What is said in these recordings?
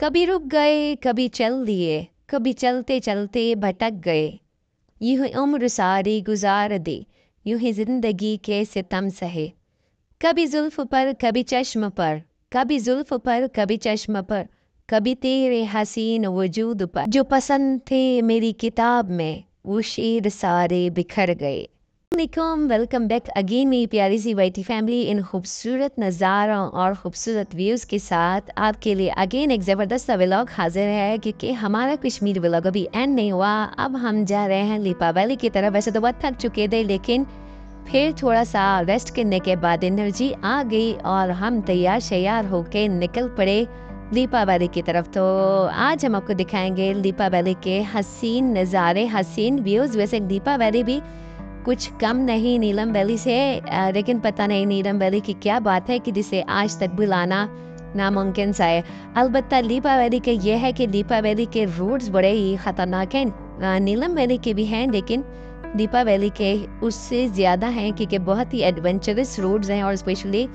कभी रुक गए, कभी चल दिए, कभी चलते चलते भटक गए। यूं ही उम्र सारी गुजार दी, यूं ही जिंदगी के सितम सहे। कभी जुल्फ पर, कभी चश्म पर, कभी जुल्फ पर, कभी चश्म पर, कभी तेरे हसीन वजूद पर। जो पसंद थे मेरी किताब में, वो शेर सारे बिखर गए। वालेकुम, वेलकम बैक अगेन मेरी प्यारी सी वाइटी फैमिली इन खूबसूरत नज़ारों और ख़ूबसूरत व्यूज़ के साथ आपके लिए अगेन एक ज़बरदस्त व्लॉग हाजिर है, क्योंकि हमारा कश्मीर व्लॉग अभी एंड नहीं हुआ। अब हम जा रहे हैं लिपा वैली की तरफ। वैसे तो बहुत थक चुके थे, लेकिन फिर थोड़ा सा रेस्ट करने के बाद एनर्जी आ गई और हम तैयार शैयार होके निकल पड़े लिपा वैली की तरफ। तो आज हम आपको दिखाएंगे लिपा वैली के हसीन नज़ारे, हसीन व्यूज़। वैसे लिपा वैली भी कुछ कम नहीं नीलम वैली से, लेकिन पता नहीं नीलम वैली की क्या बात है कि जिसे आज तक बुलाना नामुमकिन सा है। अलबत्ता लिपा वैली का यह है कि लिपा वैली के रोड्स बड़े ही ख़तरनाक हैं। नीलम वैली के भी हैं, लेकिन लिपा वैली के उससे ज़्यादा हैं, क्योंकि बहुत ही एडवेंचरस रोड्स हैं। और स्पेशली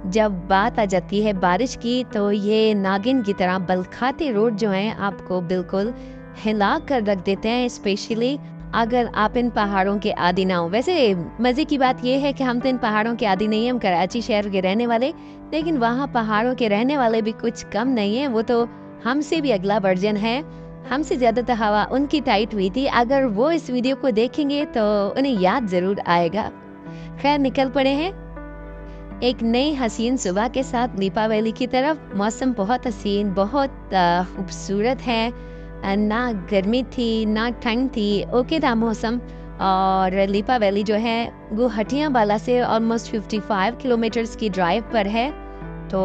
जब बात आ जाती है बारिश की, तो ये नागिन की तरह बलखाते रोड जो हैं आपको बिल्कुल हिला कर रख देते हैं, स्पेशली अगर आप इन पहाड़ों के आदी ना हो। वैसे मज़े की बात यह है कि हम तो इन पहाड़ों के आदी नहीं हैं, हम कराची शहर के रहने वाले, लेकिन वहाँ पहाड़ों के रहने वाले भी कुछ कम नहीं हैं। वो तो हमसे भी अगला वर्जन है, हमसे ज़्यादा तो हवा उनकी टाइट हुई थी। अगर वो इस वीडियो को देखेंगे तो उन्हें याद ज़रूर आएगा। खैर, निकल पड़े हैं एक नई हसीन सुबह के साथ लिपा वैली की तरफ। मौसम बहुत हसीन, बहुत खूबसूरत है। ना गर्मी थी ना ठंड थी, ओके था मौसम। और लिपा वैली जो है वो हटिया बाला से ऑलमोस्ट 55 किलोमीटर्स की ड्राइव पर है। तो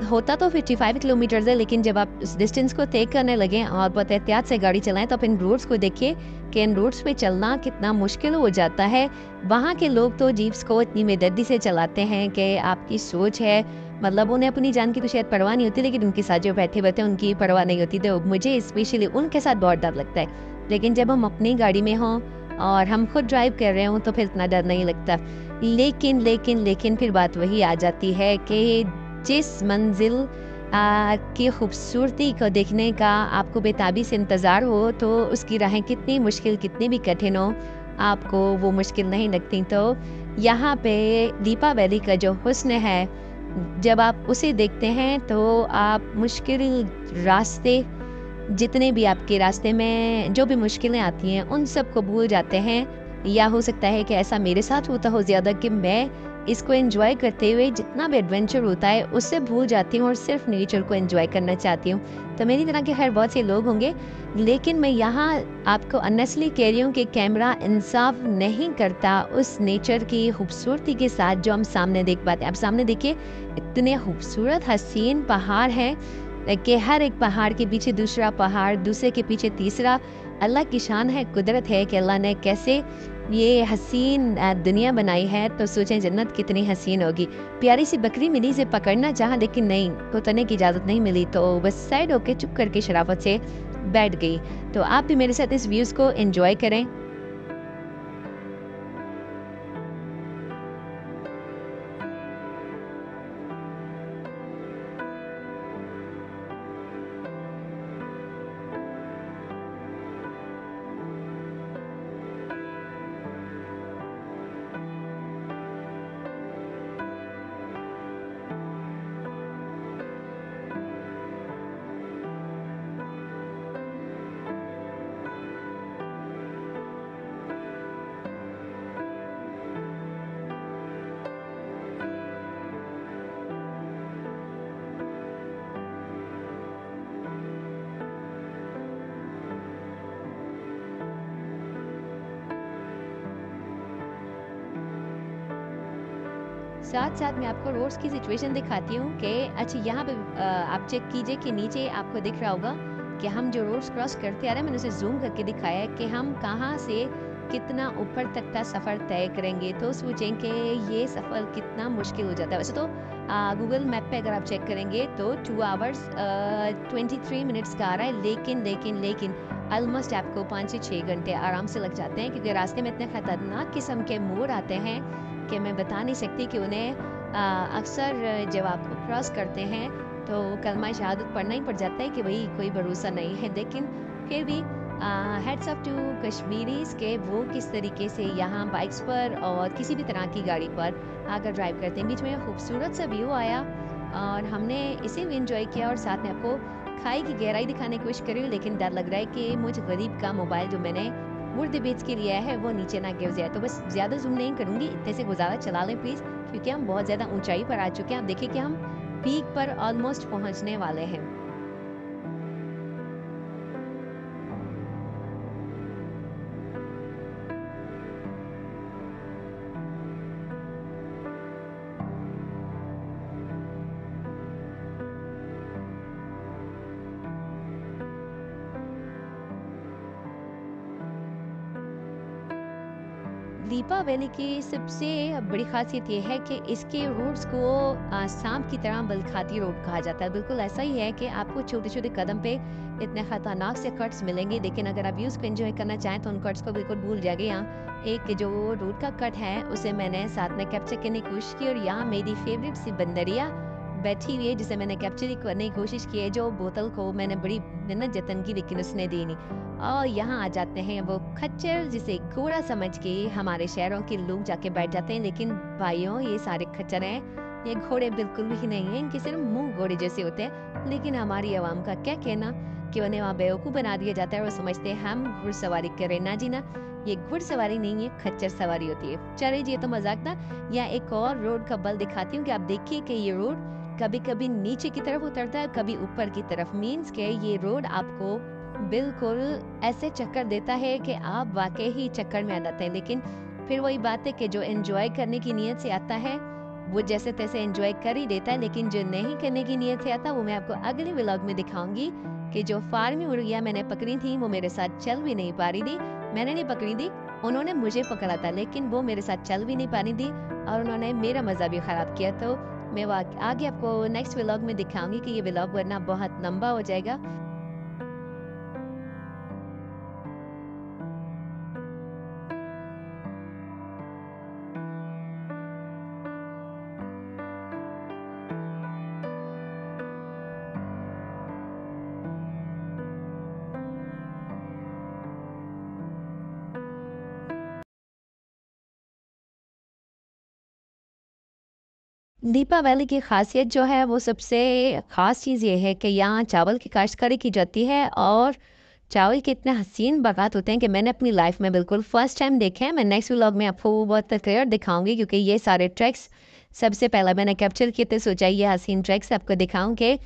होता तो 55 किलोमीटर्स है, लेकिन जब आप उस डिस्टेंस को तय करने लगे और बहुत एहतियात से गाड़ी चलाएं, तो आप इन रोड्स को देखिए कि इन रोड्स पे चलना कितना मुश्किल हो जाता है। वहाँ के लोग तो जीप्स को इतनी बेदर्दी से चलाते हैं कि आपकी सोच है, मतलब उन्हें अपनी जान की तो शायद परवाह नहीं होती, लेकिन उनके साथ जो बैठे बैठे उनकी परवाह नहीं होती। तो मुझे स्पेशली उनके साथ बहुत डर लगता है। लेकिन जब हम अपनी गाड़ी में हों और हम खुद ड्राइव कर रहे हों, तो फिर इतना डर नहीं लगता। लेकिन लेकिन लेकिन फिर बात वही आ जाती है कि जिस मंजिल की खूबसूरती को देखने का आपको बेताबी से इंतज़ार हो, तो उसकी राहें कितनी मुश्किल, कितनी भी कठिन हो, आपको वो मुश्किल नहीं लगती। तो यहाँ पे लिपा वैली का जो हुस्न है, जब आप उसे देखते हैं तो आप मुश्किल रास्ते, जितने भी आपके रास्ते में जो भी मुश्किलें आती हैं, उन सब को भूल जाते हैं। या हो सकता है कि ऐसा मेरे साथ होता हो ज़्यादा, कि मैं इसको एंजॉय करते हुए जितना भी एडवेंचर होता है उससे भूल जाती हूँ और सिर्फ नेचर को एंजॉय करना चाहती हूँ। तो मेरी तरह के खैर बहुत से लोग होंगे, लेकिन मैं यहाँ आपको ऑनेस्टली कह रही हूँ कि कैमरा इंसाफ नहीं करता उस नेचर की खूबसूरती के साथ जो हम सामने देख पाते हैं। आप सामने देखिए, इतने खूबसूरत हसीन पहाड़ हैं कि हर एक पहाड़ के पीछे दूसरा पहाड़, दूसरे के पीछे तीसरा। अल्लाह की शान है, कुदरत है कि अल्लाह ने कैसे ये हसीन दुनिया बनाई है। तो सोचें जन्नत कितनी हसीन होगी। प्यारी सी बकरी मिली, से पकड़ना चाहा, लेकिन नहीं, उतरने की इजाज़त नहीं मिली, तो बस साइड होके चुप करके शराफत से बैठ गई। तो आप भी मेरे साथ इस व्यूज़ को एंजॉय करें। साथ साथ मैं आपको रोड्स की सिचुएशन दिखाती हूँ कि अच्छा, यहाँ पे आप चेक कीजिए कि नीचे आपको दिख रहा होगा कि हम जो रोड्स क्रॉस करते आ रहे हैं, मैंने उसे जूम करके दिखाया है कि हम कहाँ से कितना ऊपर तक का सफ़र तय करेंगे। तो सोचें कि ये सफ़र कितना मुश्किल हो जाता है। वैसे तो गूगल मैप पे अगर आप चेक करेंगे तो 2 आवर्स 23 मिनट्स का आ रहा है, लेकिन लेकिन लेकिन ऑलमोस्ट आपको 5 से 6 घंटे आराम से लग जाते हैं, क्योंकि रास्ते में इतने ख़तरनाक किस्म के मोड़ आते हैं कि मैं बता नहीं सकती कि उन्हें अक्सर जब आप क्रॉस करते हैं तो कलमा शहादत पढ़ना ही पड़ जाता है कि भाई कोई भरोसा नहीं है। लेकिन फिर भी हेड्स अप टू कश्मीरीज के वो किस तरीके से यहाँ बाइक्स पर और किसी भी तरह की गाड़ी पर आकर ड्राइव करते हैं। बीच में खूबसूरत सा व्यू आया और हमने इसे भी इंजॉय किया और साथ में आपको खाई की गहराई दिखाने की कोशिश करी, लेकिन डर लग रहा है कि मुझ गरीब का मोबाइल जो मैंने मुर्दे बेच के लिया है वो नीचे ना गिर जाए। तो बस ज़्यादा जूम नहीं करूँगी, इतने से गुजारा चला लें प्लीज़, क्योंकि हम बहुत ज़्यादा ऊंचाई पर आ चुके हैं। आप देखिए कि हम पीक पर ऑलमोस्ट पहुंचने वाले हैं। लीपा वैली की सबसे बड़ी खासियत यह है कि इसके रोड्स को सांप की तरह बलखाती रोड कहा जाता है। बिल्कुल ऐसा ही है कि आपको छोटे छोटे कदम पे इतने खतरनाक से कट्स मिलेंगे, लेकिन अगर आप व्यूज को एंजॉय करना चाहें तो उन कट्स को बिल्कुल भूल जाएंगे। यहाँ एक जो रोड का कट है उसे मैंने साथ में कैप्चर करने की कोशिश की और यहाँ मेरी फेवरेट सी बंदरिया बैठी हुई है जिसे मैंने कैप्चर करने की कोशिश की है। जो बोतल को मैंने बड़ी मेहनत जतन की लेकिन उसने दी नहीं। और यहाँ आ जाते हैं वो खच्चर जिसे घोड़ा समझ के हमारे शहरों के लोग जाके बैठ जाते हैं, लेकिन भाइयों ये सारे खच्चर हैं, ये घोड़े बिल्कुल भी नहीं हैं, इनके सिर्फ मुंह घोड़े जैसे होते हैं। लेकिन हमारी आवाम का क्या कहना कि उन्हें वहाँ बेवकूफ़ बना दिया जाता है और समझते हैं हम घुड़सवारी करें। ना जी ना, ये घुड़सवारी नहीं है, खच्चर सवारी होती है। चलिए जी, ये तो मजाक था। या एक और रोड का बल दिखाती हूँ कि आप देखिए कि ये रोड कभी कभी नीचे की तरफ उतरता है, कभी ऊपर की तरफ। मीन्स के ये रोड आपको बिल्कुल ऐसे चक्कर देता है कि आप वाकई ही चक्कर में आ जाते हैं। लेकिन फिर वही बात है कि जो एंजॉय करने की नीयत से आता है वो जैसे तैसे एंजॉय कर ही देता है, लेकिन जो नहीं करने की नीयत से आता वो मैं आपको अगले व्लॉग में दिखाऊंगी कि जो फार्मी मुर्गियां मैंने पकड़ी थी वो मेरे साथ चल भी नहीं पा रही थी। मैंने नहीं पकड़ी थी, उन्होंने मुझे पकड़ा था, लेकिन वो मेरे साथ चल भी नहीं पा रही थी और उन्होंने मेरा मजा भी खराब किया। तो मैं आगे आपको नेक्स्ट व्लॉग में दिखाऊंगी कि ये व्लॉग वरना बहुत लंबा हो जाएगा। दीपा वैली की खासियत जो है वो सबसे ख़ास चीज़ ये है कि यहाँ चावल की काश्तकारी की जाती है और चावल के इतने हसीन बागात होते हैं कि मैंने अपनी लाइफ में बिल्कुल फर्स्ट टाइम देखे हैं। मैं नेक्स्ट व्लॉग में आपको बहुत क्लियर दिखाऊंगी क्योंकि ये सारे ट्रैक्स सबसे पहला मैंने कैप्चर किए थे। सोचा ये हसीन ट्रैक्स आपको दिखाऊं कि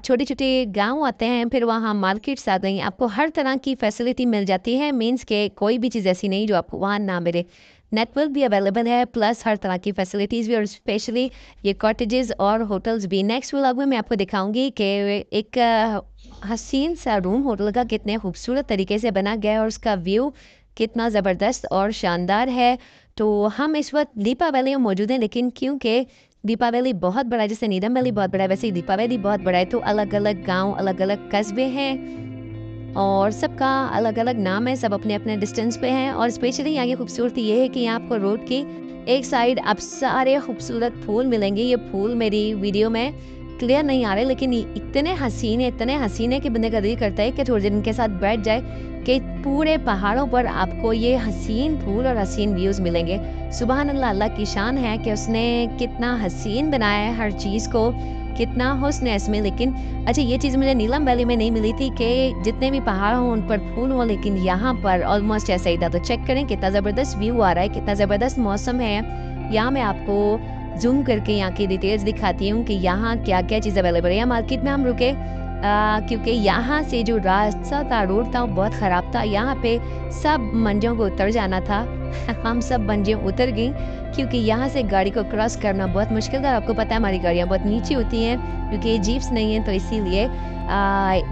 छोटे छोटे गांव आते हैं, फिर वहाँ मार्केट्स आ गई, आपको हर तरह की फैसिलिटी मिल जाती है। मीन्स के कोई भी चीज़ ऐसी नहीं जो आपको वहाँ ना मिले। नेटवर्क भी अवेलेबल है, प्लस हर तरह की फैसिलिटीज़ भी, और स्पेशली ये कॉटेजेस और होटल्स भी। नेक्स्ट व्लॉग में मैं आपको दिखाऊंगी कि एक हसीन सा रूम होटल का कितने खूबसूरत तरीके से बना गया है और उसका व्यू कितना ज़बरदस्त और शानदार है। तो हम इस वक्त दीपा वैली में मौजूद हैं, लेकिन क्योंकि दीपा वैली बहुत बड़ा है, जैसे नीदम वैली बहुत बड़ा है वैसे ही दीपा वैली बहुत बड़ा है, तो अलग अलग गाँव अलग अलग कस्बे हैं और सबका अलग अलग नाम है, सब अपने अपने डिस्टेंस पे हैं। और स्पेशली यहाँ की खूबसूरती ये है कि यहाँ आपको रोड की एक साइड आप सारे खूबसूरत फूल मिलेंगे। ये फूल मेरी वीडियो में क्लियर नहीं आ रहे, लेकिन इतने हसीन है कि बंदे का दिल करता है कि थोड़ी देर इनके साथ बैठ जाए कि पूरे पहाड़ों पर आपको ये हसीन फूल और हसीन व्यूज़ मिलेंगे। सुबहान अल्लाह, अल्लाह की शान है कि उसने कितना हसीन बनाया है हर चीज़ को, कितना हुस्न है इसमें। लेकिन अच्छा, ये चीज़ मुझे नीलम वैली में नहीं मिली थी कि जितने भी पहाड़ हों उन पर फूल हों, लेकिन यहाँ पर ऑलमोस्ट ऐसा ही था। तो चेक करें कितना ज़बरदस्त व्यू आ रहा है, कितना ज़बरदस्त मौसम है। यहाँ मैं आपको जूम करके यहाँ की डिटेल्स दिखाती हूँ कि यहाँ क्या क्या चीज़ अवेलेबल है। यहाँ मार्केट में हम रुके क्योंकि यहाँ से जो रास्ता था, रोड था, वो बहुत ख़राब था। यहाँ पे सब मंजियों को उतर जाना था हम सब मंजियों उतर गई क्योंकि यहाँ से गाड़ी को क्रॉस करना बहुत मुश्किल था। आपको पता है हमारी गाड़ियाँ बहुत नीचे होती हैं क्योंकि जीप्स नहीं हैं, तो इसीलिए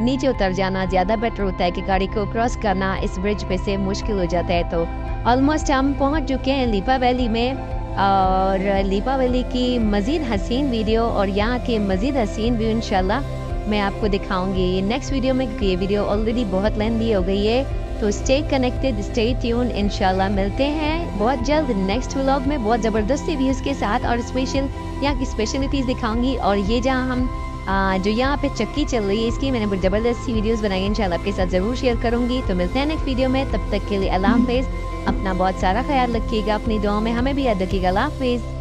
नीचे उतर जाना ज़्यादा बेटर होता है कि गाड़ी को क्रॉस करना इस ब्रिज पे से मुश्किल हो जाता है। तो ऑलमोस्ट हम पहुँच चुके हैं लीपा वैली में, और लीपा वैली की मज़ीद हसीन वीडियो और यहाँ के मज़ीद हसीन व्यू इंशाल्लाह मैं आपको दिखाऊंगी नेक्स्ट वीडियो में, क्योंकि ये वीडियो ऑलरेडी बहुत लेंथी हो गई है। तो स्टे कनेक्टेड, स्टे ट्यून, इंशाल्लाह मिलते हैं बहुत जल्द नेक्स्ट व्लॉग में बहुत ज़बरदस्त व्यूज़ के साथ, और स्पेशल यहाँ की स्पेशलिटीज़ दिखाऊंगी। और ये जहाँ हम जो यहाँ पे चक्की चल रही है इसकी मैंने बहुत ज़बरदस्त सी वीडियोस बनाई है, इंशाल्लाह आपके साथ ज़रूर शेयर करूँगी। तो मिलते हैं नेक्स्ट वीडियो में, तब तक के लिए अल्लाह हाफिज़। अपना बहुत सारा ख्याल रखिएगा, अपनी दुआओं में हमें भी याद रखिएगा। अल्लाह हाफिज़।